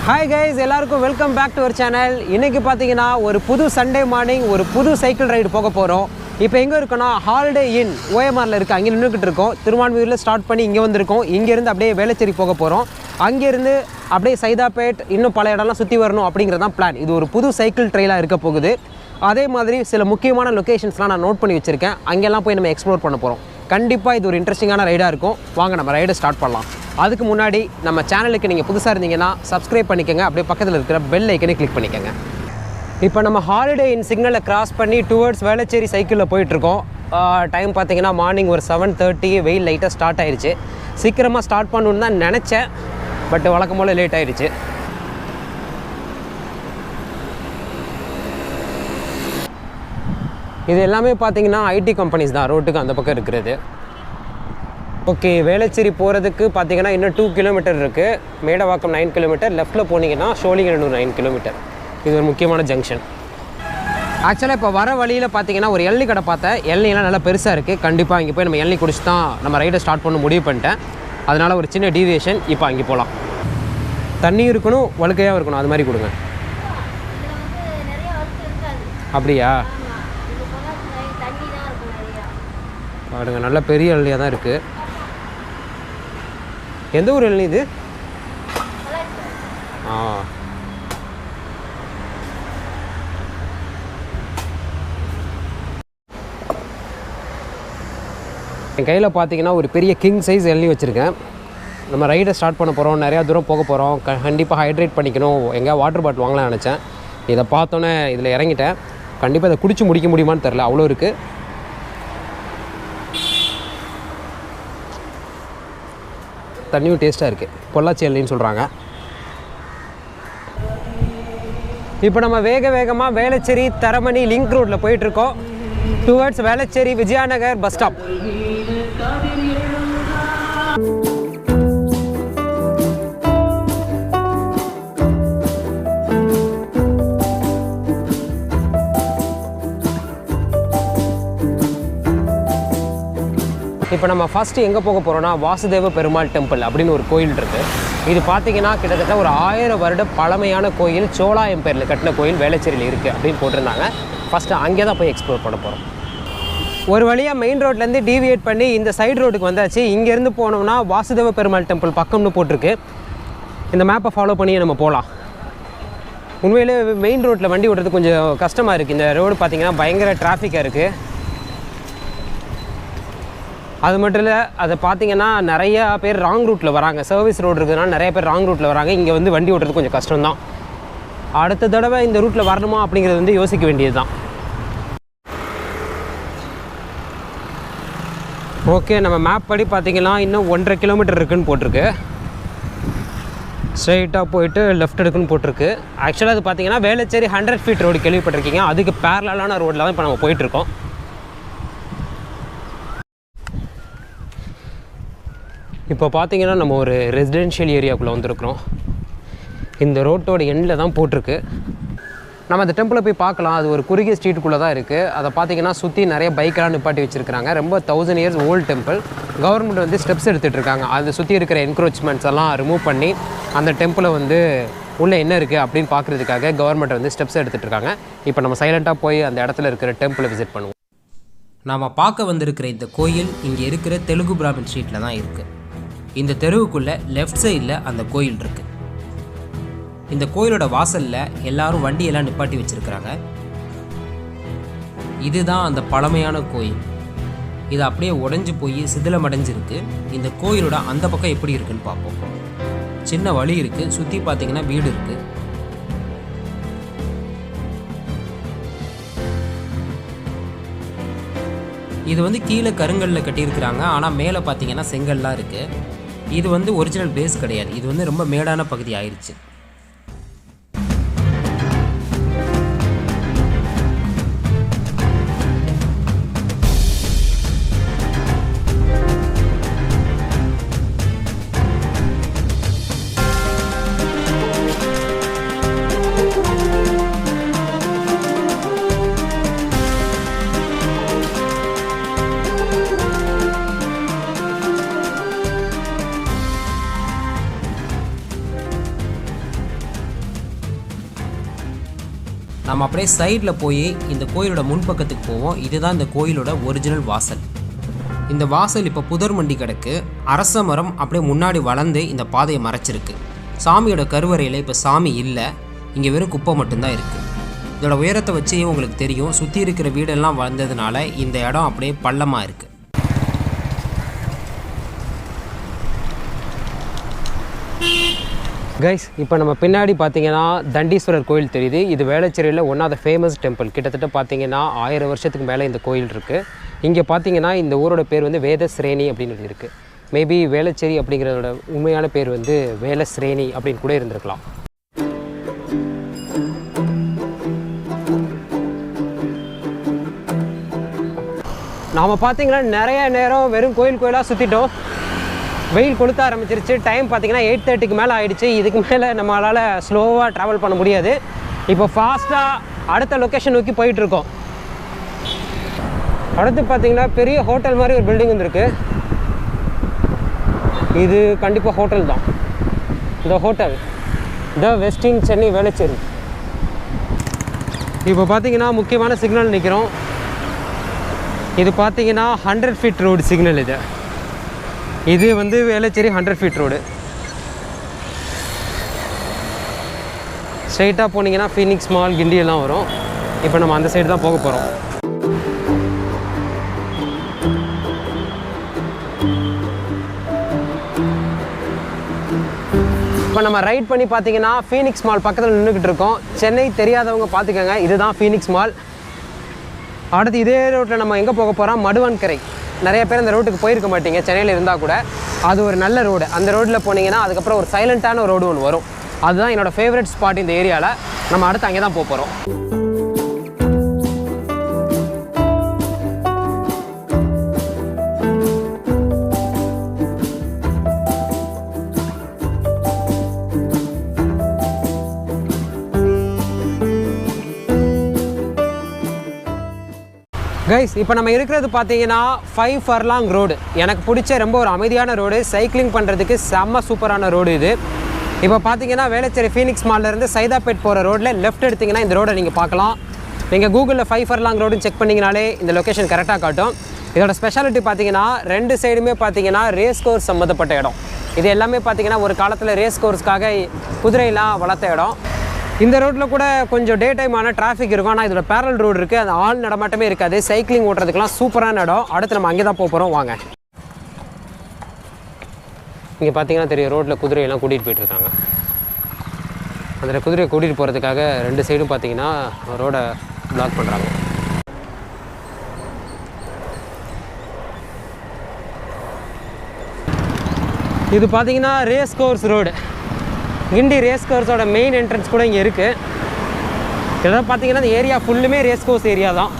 Hi guys, எல்லாருக்கும் welcome back to our channel. இன்னைக்கு பாத்தீங்கன்னா ஒரு புது சண்டே மார்னிங் ஒரு புது சைக்கிள் ரைடு போக போறோம். இப்போ எங்க இருக்கோம்னா ஹாலிடே இன் ஓஎம்ஆர்ல இருக்கு. அங்க நின்னுக்கிட்டு இருக்கோம். திருவான்மியூர்ல ஸ்டார்ட் பண்ணி இங்க வந்திருக்கோம். இங்க இருந்து அப்படியே வேளச்சேரி போக போறோம். அங்க இருந்து அப்படியே சைதாப்பேட் இன்னும் பல இடம்லாம் சுத்தி வரணும் அப்படிங்கறது தான் பிளான். இது ஒரு புது சைக்கிள் ட்ரெயிலா இருக்க போகுது. அதே மாதிரி சில முக்கியமான லொகேஷன்ஸ்லாம் நான் நோட் பண்ணி வச்சிருக்கேன். அங்கெல்லாம் போய் நம்ம எக்ஸ்ப்ளோர் பண்ண போறோம். கண்டிப்பா இது ஒரு இன்ட்ரெஸ்டிங்கான ரைடா இருக்கும். வாங்க நம்ம ரைடை ஸ்டார்ட் பண்ணலாம். அதுக்கு முன்னாடி நம்ம சேனலுக்கு நீங்கள் புதுசாக இருந்தீங்கன்னா சப்ஸ்கிரைப் பண்ணிக்கோங்க. அப்படியே பக்கத்தில் இருக்கிற பெல் ஐக்கனை கிளிக் பண்ணிக்கோங்க. இப்போ நம்ம ஹாலிடே இன் சிக்னலை கிராஸ் பண்ணி டுவர்ட்ஸ் வேளச்சேரி சைக்கிளில் போயிட்டுருக்கோம். டைம் பார்த்தீங்கன்னா மார்னிங் ஒரு 7:30 வெயில் லைட்டாக ஸ்டார்ட் ஆயிடுச்சு. சீக்கிரமாக ஸ்டார்ட் பண்ணணுன்னு தான் நினச்சேன், பட் வழக்கம் போல் லேட் ஆயிடுச்சு. இது எல்லாமே பார்த்தீங்கன்னா ஐடி கம்பெனிஸ் தான் ரோட்டுக்கு அந்த பக்கம் இருக்கிறது. ஓகே, வேளச்சேரி போகிறதுக்கு பார்த்தீங்கன்னா இன்னும் 2 கிலோமீட்டர் இருக்குது. மேடவாக்கம் 9 கிலோமீட்டர், லெஃப்ட்டில் போனீங்கன்னா ஷோலிங்கநல்லூர் 9 கிலோமீட்டர். இது ஒரு முக்கியமான ஜங்ஷன். ஆக்சுவலாக இப்போ வர வழியில் பார்த்தீங்கன்னா ஒரு எள்ளி கடை பார்த்தேன். எள்ளிலாம் நல்லா பெருசாக இருக்குது. கண்டிப்பாக இங்கே போய் நம்ம எள்ளி குடிச்சு தான் நம்ம ரைடை ஸ்டார்ட் பண்ண முடிவு பண்ணிட்டேன். அதனால் ஒரு சின்ன டீவியேஷன். இப்போ அங்கே போகலாம். தண்ணி இருக்கணும், வழுக்கையாக இருக்கணும், அது மாதிரி கொடுங்க. அப்படியா? பாருங்க, நல்ல பெரிய எள்ளியாக தான் இருக்குது. எந்த ஊர் எள்ளி இது? என் கையில் பார்த்தீங்கன்னா ஒரு பெரிய கிங் சைஸ் எள்ளி வச்சுருக்கேன். நம்ம ரைடை ஸ்டார்ட் பண்ண போகிறோம், நிறையா தூரம் போக போகிறோம். கண்டிப்பாக ஹைட்ரேட் பண்ணிக்கணும். எங்கேயா வாட்டர் பாட்டில் வாங்கலாம்னு நினச்சேன். இதை பார்த்தோன்னே இதில் இறங்கிட்டேன். கண்டிப்பாக இதை குடிச்சு முடிக்க முடியுமான்னு தெரில, அவ்வளோ இருக்குது. தண்ணியும் டேஸ்ட்டாக இருக்குது. பொள்ளாச்சி எல்லின்னு சொல்கிறாங்க. இப்போ நம்ம வேகமாக வேளச்சேரி தரமணி லிங்க் ரோட்டில் போயிட்டுருக்கோம். Towards Velachery Vijayanagar bus stop. இப்போ நம்ம ஃபஸ்ட்டு எங்கே போக போகிறோன்னா வாசுதேவ பெருமாள் டெம்பிள் அப்படின்னு ஒரு கோயில் இருக்குது. இது பார்த்திங்கன்னா கிட்டத்தட்ட ஒரு 1000 வருட பழமையான கோயில். சோலா எம்பையரில் கட்டின கோயில் வேளச்சேரியில் இருக்குது அப்படின்னு போட்டிருந்தாங்க. ஃபஸ்ட்டு அங்கே தான் போய் எக்ஸ்ப்ளோர் பண்ண போகிறோம். ஒரு வழியாக மெயின் ரோட்லேருந்து டீவியேட் பண்ணி இந்த சைடு ரோட்டுக்கு வந்தாச்சு. இங்கேருந்து போனோம்னா வாசுதேவ பெருமாள் டெம்பிள் பக்கம்னு போட்டிருக்கு. இந்த மேப்பை ஃபாலோ பண்ணி நம்ம போகலாம். உண்மையிலே மெயின் ரோட்டில் வண்டி ஓட்டுறது கொஞ்சம் கஷ்டமாக இருக்குது. இந்த ரோடு பார்த்திங்கன்னா பயங்கர டிராஃபிக்காக இருக்குது. அது மட்டும் இல்லை, அதை பார்த்தீங்கன்னா நிறையா பேர் ராங் ரூட்டில் வராங்க. சர்வீஸ் ரோடு இருக்குதுனால நிறைய பேர் ராங் ரூட்டில் வராங்க. இங்கே வந்து வண்டி ஓட்டுறது கொஞ்சம் கஷ்டம்தான். அடுத்த தடவை இந்த ரூட்டில் வரணுமா அப்படிங்கிறது வந்து யோசிக்க வேண்டியது தான். ஓகே, நம்ம மேப் படி பார்த்திங்கன்னா இன்னும் 1.5 கிலோமீட்டர் இருக்குதுன்னு போட்டிருக்கு. ஸ்ட்ரைட்டாக போயிட்டு லெஃப்ட் எடுக்குன்னு போட்டிருக்கு. ஆக்சுவலாக அது பார்த்திங்கன்னா வேளச்சேரி 100 ஃபீட் ரோடு கேள்விப்பட்டிருக்கீங்க. அதுக்கு பேரலான ரோட்டில் தான் இப்போ நம்ம போயிட்டுருக்கோம். இப்போ பார்த்தீங்கன்னா நம்ம ஒரு ரெசிடென்ஷியல் ஏரியாவுக்குள்ளே வந்திருக்கிறோம். இந்த ரோட்டோட எண்டில் தான் போட்டிருக்கு. நம்ம அந்த டெம்பிளை போய் பார்க்கலாம். அது ஒரு குறுகிய ஸ்ட்ரீட்டுக்குள்ளே தான் இருக்குது. அதை பார்த்தீங்கன்னா சுற்றி நிறைய பைக்கெலாம் நிப்பாட்டி வச்சுருக்காங்க. ரொம்ப 1000 இயர்ஸ் ஓல்டு டெம்பிள். கவர்மெண்ட் வந்து ஸ்டெப்ஸ் எடுத்துகிட்டு இருக்காங்க. அதை சுற்றி இருக்கிற என்க்ரோச்மெண்ட்ஸ் எல்லாம் ரிமூவ் பண்ணி அந்த டெம்பிளை வந்து உள்ளே என்ன இருக்குது அப்படின்னு பார்க்குறதுக்காக கவர்மெண்ட் வந்து ஸ்டெப்ஸ் எடுத்துகிட்டு இருக்காங்க. இப்போ நம்ம சைலண்ட்டாக போய் அந்த இடத்துல இருக்கிற டெம்பிளை விசிட் பண்ணுவோம். நாம் பார்க்க வந்திருக்கிற இந்த கோயில் இங்கே இருக்கிற தெலுங்கு பிராமின் ஸ்ட்ரீட்டில் தான் இருக்குது. இந்த தெருவுக்குள்ளே லெஃப்ட் சைடில் அந்த கோயில் இருக்குது. இந்த கோயிலோட வாசலில் எல்லாரும் வண்டியெல்லாம் நிப்பாட்டி வச்சுருக்கிறாங்க. இதுதான் அந்த பழமையான கோயில். இது அப்படியே உடைஞ்சு போய் சிதிலமடைஞ்சிருக்கு. இந்த கோயிலோட அந்த பக்கம் எப்படி இருக்குன்னு பார்ப்போம். சின்ன வழி இருக்குது. சுற்றி பார்த்தீங்கன்னா வீடு இருக்குது. இது வந்து கீழே கருங்கல்லில் கட்டியிருக்கிறாங்க. ஆனால் மேலே பார்த்தீங்கன்னா செங்கல்லாம் இருக்குது. இது வந்து ஒரிஜினல் பேஸ் கிடையாது. இது வந்து ரொம்ப மேடான பகுதி ஆயிடுச்சு. நம்ம அப்படியே சைடில் போய் இந்த கோயிலோட முன்பக்கத்துக்கு போவோம். இதுதான் இந்த கோயிலோட ஒரிஜினல் வாசல். இந்த வாசல் இப்போ புதர் மண்டி கிடக்கு. அரச மரம் அப்படியே முன்னாடி வளர்ந்து இந்த பாதையை மறைச்சிருக்கு. சாமியோட கருவறையில் இப்போ சாமி இல்லை, இங்கே வெறும் குப்பை மட்டும்தான் இருக்குது. இதோட உயரத்தை வச்சு உங்களுக்கு தெரியும், சுற்றி இருக்கிற வீடெல்லாம் வளர்ந்ததுனால இந்த இடம் அப்படியே பள்ளமாக இருக்குது. கைஸ், இப்போ நம்ம பின்னாடி பார்த்தீங்கன்னா தண்டீஸ்வரர் கோயில் தெரியுது. இது வேளச்சேரியில் one of the famous temple. கிட்டத்தட்ட பார்த்தீங்கன்னா 1000 வருஷத்துக்கு மேலே இந்த கோயில் இருக்குது. இங்கே பார்த்தீங்கன்னா இந்த ஊரோட பேர் வந்து வேதஸ்ரேணி அப்படின்னு இருக்குது. மேபி வேளச்சேரி அப்படிங்கிறதோட உண்மையான பேர் வந்து வேலஸ்ரேணி அப்படின்னு கூட இருந்திருக்கலாம். நாம் பார்த்தீங்கன்னா நிறைய நேரம் வெறும் கோயிலாக சுற்றிட்டோம். வெயில் கொளுத்த ஆரம்பிச்சிருச்சு. டைம் பார்த்தீங்கன்னா 8:30க்கு மேலே ஆகிடுச்சு. இதுக்கு மேலே நம்மளால் ஸ்லோவாக ட்ராவல் பண்ண முடியாது. இப்போ ஃபாஸ்ட்டாக அடுத்த லொக்கேஷன் நோக்கி போயிட்டுருக்கோம். அடுத்து பார்த்தீங்கன்னா பெரிய ஹோட்டல் மாதிரி ஒரு பில்டிங் வந்துருக்கு. இது கண்டிப்பாக ஹோட்டல் தான். இந்த ஹோட்டல் த வெஸ்டின் சென்னை வேளச்சேரி. இப்போ பார்த்தீங்கன்னா முக்கியமான சிக்னல் நிற்கிறோம். இது பார்த்தீங்கன்னா 100 ஃபீட் ரோடு சிக்னல். இது வந்து வேளச்சேரி 100 ஃபீட் ரோடு. ஸ்ட்ரைட்டாக போனீங்கன்னா ஃபீனிக்ஸ் மால், கிண்டி எல்லாம் வரும். இப்போ நம்ம அந்த சைடு தான் போக போகிறோம். இப்போ நம்ம ரைட் பண்ணி பார்த்தீங்கன்னா ஃபீனிக்ஸ் மால் பக்கத்தில் நின்றுக்கிட்டு இருக்கோம். சென்னை தெரியாதவங்க பார்த்துக்கோங்க, இதுதான் ஃபீனிக்ஸ் மால். அடுத்து இதே ரோட்டில் நம்ம எங்கே போக போகிறோம்? மடுவான்கரை. நிறைய பேர் அந்த ரோட்டுக்கு போயிருக்க மாட்டீங்க, சென்னையில் இருந்தால் கூட. அது ஒரு நல்ல ரோடு. அந்த ரோட்டில் போனீங்கன்னா அதுக்கப்புறம் ஒரு சைலண்ட்டான ஒரு ரோடு ஒன்று வரும். அதுதான் என்னோடய ஃபேவரட் ஸ்பாட் இந்த ஏரியாவில். நம்ம அடுத்து அங்கே தான் போக போகிறோம். கைஸ், இப்போ நம்ம இருக்கிறது பார்த்தீங்கன்னா 5 ஃபர்லாங் ரோடு. எனக்கு பிடிச்ச ரொம்ப ஒரு அமைதியான ரோடு. சைக்கிளிங் பண்ணுறதுக்கு செம்ம சூப்பரான ரோடு இது. இப்போ பார்த்தீங்கன்னா வேளச்சேரி ஃபீனிக்ஸ் மால்லேருந்து சைதாப்பேட் போகிற ரோட்டில் லெஃப்ட் எடுத்திங்கன்னா இந்த ரோடை நீங்கள் பார்க்கலாம். நீங்கள் கூகுளில் 5 ஃபர்லாங் ரோடுன்னு செக் பண்ணிங்கனாலே இந்த லொக்கேஷன் கரெக்டாக காட்டும். இதோட ஸ்பெஷாலிட்டி பார்த்தீங்கன்னா 2 சைடுமே பார்த்தீங்கன்னா ரேஸ் கோர்ஸ் சம்மந்தப்பட்ட இடம். இது எல்லாமே பார்த்தீங்கன்னா ஒரு காலத்தில் ரேஸ் கோர்ஸ்க்காக குதிரையெல்லாம் வளர்த்த இடம். இந்த ரோட்டில் கூட கொஞ்சம் டே டைமான டிராஃபிக் இருக்கும். ஆனால் இதோட பேரல் ரோடு இருக்குது, அது ஆள் நடமாட்டமே இருக்காது. சைக்கிளிங் ஓட்டுறதுக்கெலாம் சூப்பரான இடம். அடுத்து நம்ம அங்கே தான் போக போகிறோம். வாங்க. இங்கே பார்த்தீங்கன்னா தெரியும், ரோட்டில் குதிரையெல்லாம் கூட்டிகிட்டு போயிட்டுருக்காங்க. அந்த குதிரையை கூட்டிகிட்டு போகிறதுக்காக 2 சைடும் பார்த்தீங்கன்னா ரோடை பிளாக் பண்ணுறாங்க. இது பார்த்தீங்கன்னா ரேஸ் கோர்ஸ் ரோடு. கிண்டி ரேஸ் கோர்ஸோட மெயின் என்ட்ரன்ஸ் கூட இங்கே இருக்குது. இதெல்லாம் பார்த்தீங்கன்னா இந்த ஏரியா ஃபுல்லுமே ரேஸ் கோர்ஸ் ஏரியா தான்.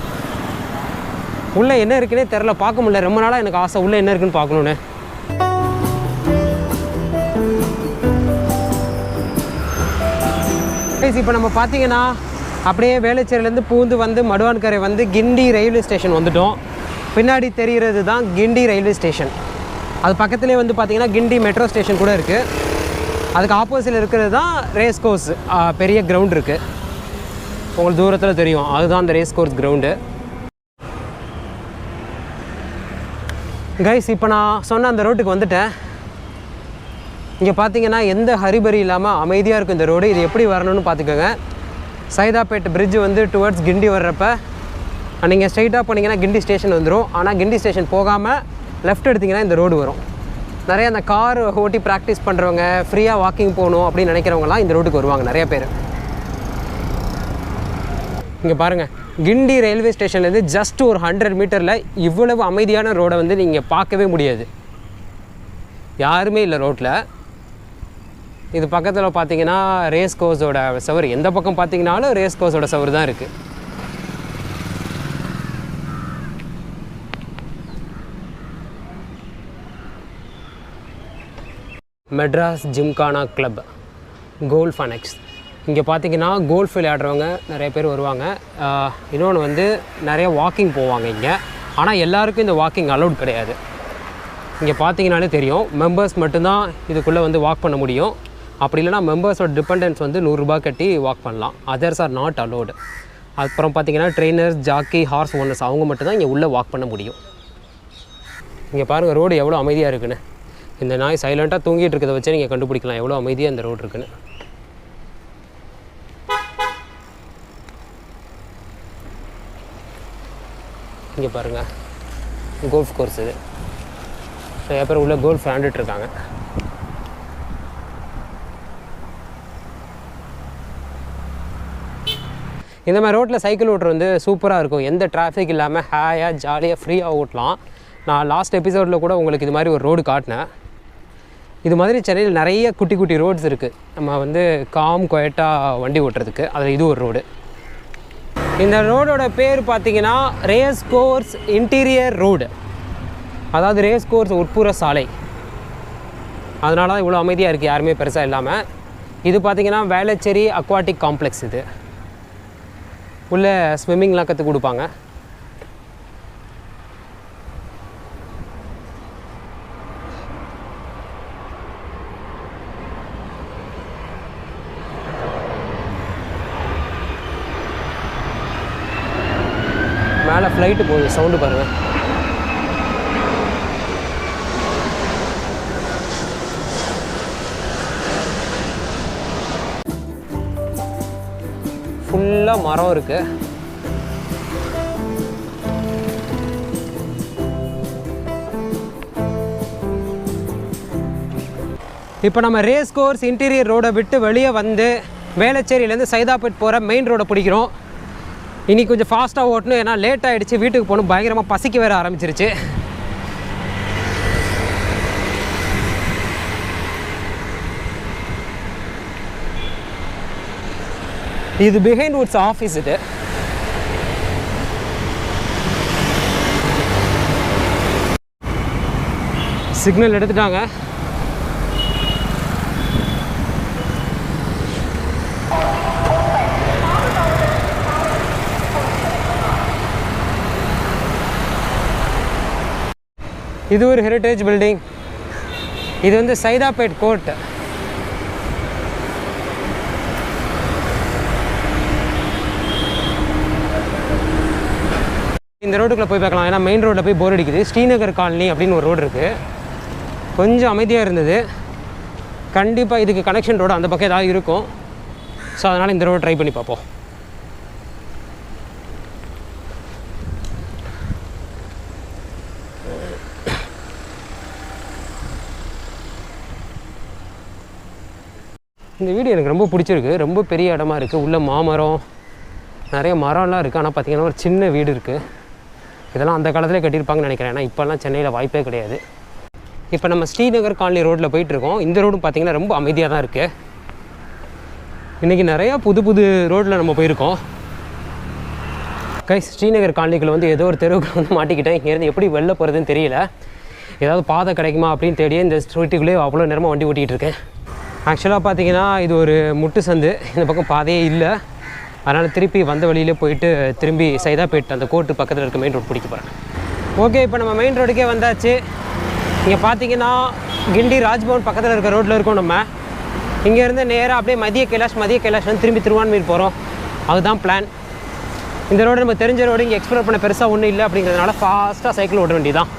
உள்ளே என்ன இருக்குன்னே தெரில, பார்க்க முடியல. ரொம்ப நாளாக எனக்கு ஆசை உள்ளே என்ன இருக்குன்னு பார்க்கணுன்னு. இப்போ நம்ம பார்த்தீங்கன்னா அப்படியே வேளச்சேரியிலேருந்து பூந்து வந்து மடுவான்கரை வந்து கிண்டி ரயில்வே ஸ்டேஷன் வந்துட்டோம். பின்னாடி தெரிகிறது தான் கிண்டி ரயில்வே ஸ்டேஷன். அது பக்கத்துலேயே வந்து பார்த்திங்கன்னா கிண்டி மெட்ரோ ஸ்டேஷன் கூட இருக்குது. அதுக்கு ஆப்போசிட்டில் இருக்கிறது தான் ரேஸ் கோர்ஸ் பெரிய கிரவுண்ட் இருக்குது. உங்களுக்கு தூரத்தில் தெரியும், அதுதான் அந்த ரேஸ் கோர்ஸ் கிரவுண்டு. கைஸ், இப்போ நான் சொன்ன அந்த ரோட்டுக்கு வந்துட்டேன். இங்கே பார்த்தீங்கன்னா எந்த ஹரிபரி இல்லாமல் அமைதியாக இருக்கும் இந்த ரோடு. இது எப்படி வரணும்னு பார்த்துக்கோங்க. சைதாப்பேட் பிரிட்ஜ் வந்து டுவர்ட்ஸ் கிண்டி வர்றப்ப நீங்கள் ஸ்ட்ரைட்டாக போனீங்கன்னா கிண்டி ஸ்டேஷன் வந்துடும். ஆனால் கிண்டி ஸ்டேஷன் போகாமல் லெஃப்ட் எடுத்திங்கன்னா இந்த ரோடு வரும். நிறைய அந்த கார் ஓட்டி ப்ராக்டிஸ் பண்ணுறவங்க, ஃப்ரீயாக வாக்கிங் போகணும் அப்படின்னு நினைக்கிறவங்களாம் இந்த ரோட்டுக்கு வருவாங்க நிறைய பேர். இங்கே பாருங்கள், கிண்டி ரயில்வே ஸ்டேஷன்லேருந்து ஜஸ்ட் ஒரு 100 மீட்டரில் இவ்வளவு அமைதியான ரோடை வந்து நீங்கள் பார்க்கவே முடியாது. யாருமே இல்லை ரோட்டில். இது பக்கத்தில் பார்த்தீங்கன்னா ரேஸ் கோர்ஸோட சவர். எந்த பக்கம் பார்த்தீங்கன்னாலும் ரேஸ் கோர்ஸோட சவர் தான் இருக்குது. Madras gymkhana club, golf annexe. இங்கே பார்த்தீங்கன்னா கோல்ஃப் விளையாடுறவங்க நிறைய பேர் வருவாங்க. இன்னொன்று வந்து நிறைய வாக்கிங் போவாங்க இங்கே. ஆனால் எல்லாருக்கும் இந்த வாக்கிங் அலௌட் கிடையாது. இங்கே பார்த்தீங்கனாலே தெரியும், மெம்பர்ஸ் மட்டும்தான் இதுக்குள்ளே வந்து வாக் பண்ண முடியும். அப்படி இல்லைனா மெம்பர்ஸோட டிபெண்டன்ஸ் வந்து 100 ரூபாய் கட்டி வாக் பண்ணலாம். Others are not allowed. அப்புறம் பார்த்திங்கன்னா ட்ரெயினர்ஸ், ஜாக்கி, ஹார்ஸ் ஓனர்ஸ் அவங்க மட்டும்தான் இங்கே உள்ளே வாக் பண்ண முடியும். இங்கே பாருங்கள் ரோடு எவ்வளோ அமைதியாக இருக்குன்னு. இந்த நாய் சைலண்ட்டாக தூங்கிட்டு இருக்கிறத வச்சு நீங்கள் கண்டுபிடிக்கலாம் எவ்வளோ அமைதியாக இந்த ரோடு இருக்குன்னு. இங்கே பாருங்கள் கோல்ஃப் கோர்ஸ் இது. நிறைய பேர் உள்ள கோல்ஃப் விளையாண்டுட்ருக்காங்க. இந்த மாதிரி ரோட்டில் சைக்கிள் ஓட்டுறது வந்து சூப்பராக இருக்கும். எந்த டிராஃபிக் இல்லாமல் ஹேயாக ஜாலியாக ஃப்ரீயாக ஓட்டலாம். நான் லாஸ்ட் எபிசோடில் கூட உங்களுக்கு இது மாதிரி ஒரு ரோடு காட்டினேன். இது மாதிரி சென்னையில் நிறைய குட்டி குட்டி ரோட்ஸ் இருக்குது. நம்ம வந்து குவைட்டாக வண்டி ஓட்டுறதுக்கு. அதில் இது ஒரு ரோடு. இந்த ரோடோட பேர் பார்த்திங்கன்னா ரேஸ் கோர்ஸ் இன்டீரியர் ரோடு. அதாவது ரேஸ் கோர்ஸ் உட்புற சாலை. அதனால தான் இவ்வளோ அமைதியாக இருக்குது, யாருமே பெருசாக இல்லாமல். இது பார்த்திங்கன்னா வேலச்சேரி அக்வாட்டிக் காம்ப்ளெக்ஸ். இது உள்ள ஸ்விம்மிங்லாம் கற்றுக் கொடுப்பாங்க. மேலே ஃப்ளைட்டு போகுது, சவுண்டு பாருங்கள். ஃபுல்லாக மரம் இருக்குது. இப்போ நம்ம ரேஸ் கோர்ஸ் இன்டீரியர் ரோடை விட்டு வெளியே வந்து வேளச்சேரியிலேருந்து சைதாப்பேட் போகிற மெயின் ரோடை பிடிக்கிறோம். இன்றைக்கி கொஞ்சம் ஃபாஸ்ட்டாக ஓட்டணும், ஏன்னா லேட் ஆகிடுச்சு. வீட்டுக்கு போகணும், பயங்கரமாக பசிக்க வேற ஆரம்பிச்சிருச்சு. இது பிஹைண்ட் வுட்ஸ் ஆஃபீஸ். இது சிக்னல் எடுத்துட்டாங்க. இது ஒரு ஹெரிட்டேஜ் பில்டிங். இது வந்து சைதாப்பேட் கோர்ட். இந்த ரோடுக்குள்ளே போய் பார்க்கலாம், ஏன்னா மெயின் ரோட்டில் போய் போர் அடிக்குது. ஸ்ரீநகர் காலனி அப்படின்னு ஒரு ரோடு இருக்குது, கொஞ்சம் அமைதியாக இருந்தது. கண்டிப்பாக இதுக்கு கனெக்ஷன் ரோடு அந்த பக்கம் ஏதாவது இருக்கும். ஸோ அதனால் இந்த ரோடு ட்ரை பண்ணி பார்ப்போம். இந்த வீடு எனக்கு ரொம்ப பிடிச்சிருக்கு. ரொம்ப பெரிய இடமா இருக்குது. உள்ள மாமரம், நிறைய மரம்லாம் இருக்குது. ஆனால் பார்த்திங்கன்னா ஒரு சின்ன வீடு இருக்குது. இதெல்லாம் அந்த காலத்திலே கட்டியிருப்பாங்கன்னு நினைக்கிறேன். ஏன்னா இப்போல்லாம் சென்னையில் வாய்ப்பே கிடையாது. இப்போ நம்ம ஸ்ரீநகர் காலனி ரோட்டில் போயிட்டுருக்கோம். இந்த ரோடும் பார்த்திங்கன்னா ரொம்ப அமைதியாக தான் இருக்குது. இன்றைக்கி நிறையா புது புது ரோட்டில் நம்ம போயிருக்கோம். ஸ்ரீநகர் காலனிக்குள்ள வந்து ஏதோ ஒரு தெருவுக்கு வந்து மாட்டிக்கிட்டேன். இங்கேருந்து எப்படி வெளில போகிறதுன்னு தெரியல. ஏதாவது பாதை கிடைக்குமா அப்படின்னு தேடியே இந்த ஸ்ட்ரீட்டுக்குள்ளேயே அவ்வளோ நேரமாக வண்டி ஓட்டிகிட்டு இருக்கேன். ஆக்சுவலாக பார்த்திங்கன்னா இது ஒரு முட்டு சந்து. இந்த பக்கம் பாதையே இல்லை. அதனால் திருப்பி வந்த வழியிலே போயிட்டு திரும்பி சைதாப்பேட் அந்த கோர்ட்டு பக்கத்தில் இருக்க மெயின் ரோடு பிடிக்க போகிறேன். ஓகே, இப்போ நம்ம மெயின் ரோடுக்கே வந்தாச்சு. இங்கே பார்த்திங்கன்னா கிண்டி ராஜ்பவன் பக்கத்தில் இருக்க ரோட்டில் இருக்கோம். நம்ம இங்கேருந்து நேராக அப்படியே மதிய கைலாஷ் வந்து திரும்பி திருவான்மீர் போகிறோம். அதுதான் பிளான். இந்த ரோடு நம்ம தெரிஞ்ச ரோடு, இங்கே எக்ஸ்ப்ளோர் பண்ண பெருசாக ஒன்றும் இல்லை. அப்படிங்கிறதுனால ஃபாஸ்ட்டாக சைக்கிள் ஓட வேண்டியதான்.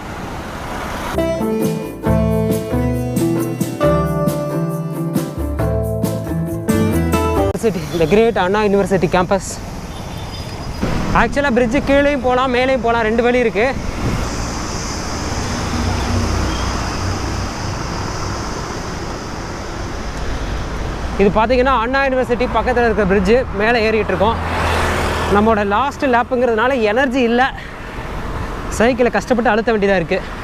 இந்த கிரேட் அண்ணா யூனிவர்சிட்டி கேம்பஸ். ஆக்சுவலாக பிரிட்ஜு கீழேயும் போகலாம், மேலேயும் போகலாம். 2 வழி இருக்குது. இது பார்த்திங்கன்னா அண்ணா யூனிவர்சிட்டி பக்கத்தில் இருக்கிற பிரிட்ஜு. மேலே ஏறிட்டு இருக்கோம். நம்மளோட லாஸ்ட் லேப்புங்கிறதுனால எனர்ஜி இல்லை. சைக்கிளை கஷ்டப்பட்டு அழுத்த வேண்டியதாக இருக்குது.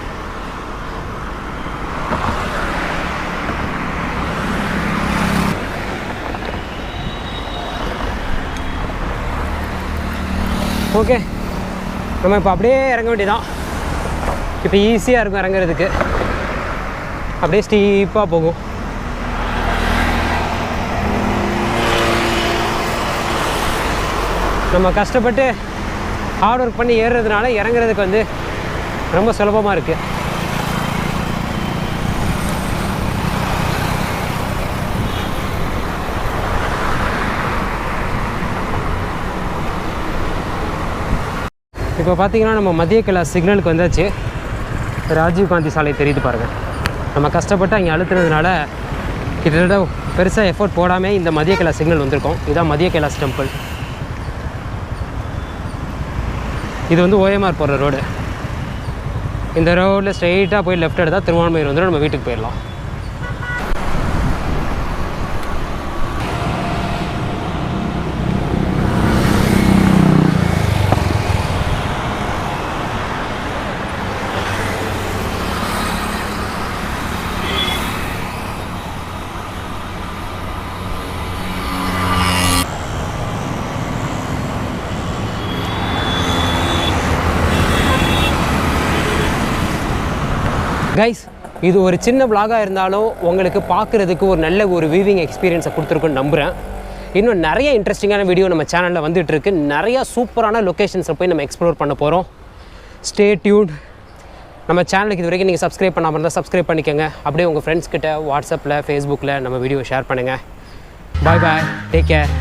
ஓகே, நம்ம இப்போ அப்படியே இறங்க வேண்டியதான். இப்போ ஈஸியாக இருக்கும் இறங்குறதுக்கு. அப்படியே ஸ்டீப்பாக போகும். நம்ம கஷ்டப்பட்டு ஹார்ட் ஒர்க் பண்ணி ஏறுறதுனால இறங்குறதுக்கு வந்து ரொம்ப சுலபமாக இருக்குது. இப்போ பார்த்தீங்கன்னா நம்ம மத்திய கைலாஷ் சிக்னலுக்கு வந்தாச்சு. ராஜீவ்காந்தி சாலை தெரியுது பாருங்கள். நம்ம கஷ்டப்பட்டு அங்கே அழுத்துனதுனால கிட்டத்தட்ட பெருசாக எஃபோர்ட் போடாமல் இந்த மத்திய கைலாஷ் சிக்னல் வந்திருக்கோம். இதுதான் மத்திய கைலாஷ் டெம்பிள். இது வந்து ஓஎம்ஆர் போகிற ரோடு. இந்த ரோடில் ஸ்ட்ரெயிட்டாக போய் லெஃப்ட் எடுத்தால் திருவான்மையூர் வந்துடும். நம்ம வீட்டுக்கு போயிடலாம். கைஸ், இது ஒரு சின்ன vlog-ஆக இருந்தாலும் உங்களுக்கு பார்க்குறதுக்கு ஒரு நல்ல ஒரு வியூவிங் எக்ஸ்பீரியன்ஸை கொடுத்துருக்குன்னு நம்புகிறேன். இன்னும் நிறைய இன்ட்ரெஸ்டிங்கான வீடியோ நம்ம சேனலில் வந்துட்டுருக்கு. நிறையா சூப்பரான லொக்கேஷன்ஸை போய் நம்ம எக்ஸ்ப்ளோர் பண்ண போகிறோம். Stay tune. நம்ம சேனலுக்கு இது வரைக்கும் நீங்கள் சப்ஸ்கிரைப் பண்ணாமல் இருந்தால் சப்ஸ்கிரைப் பண்ணிக்கோங்க. அப்படியே உங்கள் ஃப்ரெண்ட்ஸ் கிட்ட வாட்ஸ்அப்பில், ஃபேஸ்புக்கில் நம்ம வீடியோ ஷேர் பண்ணுங்கள். பாய் பாய், டேக் கேர்.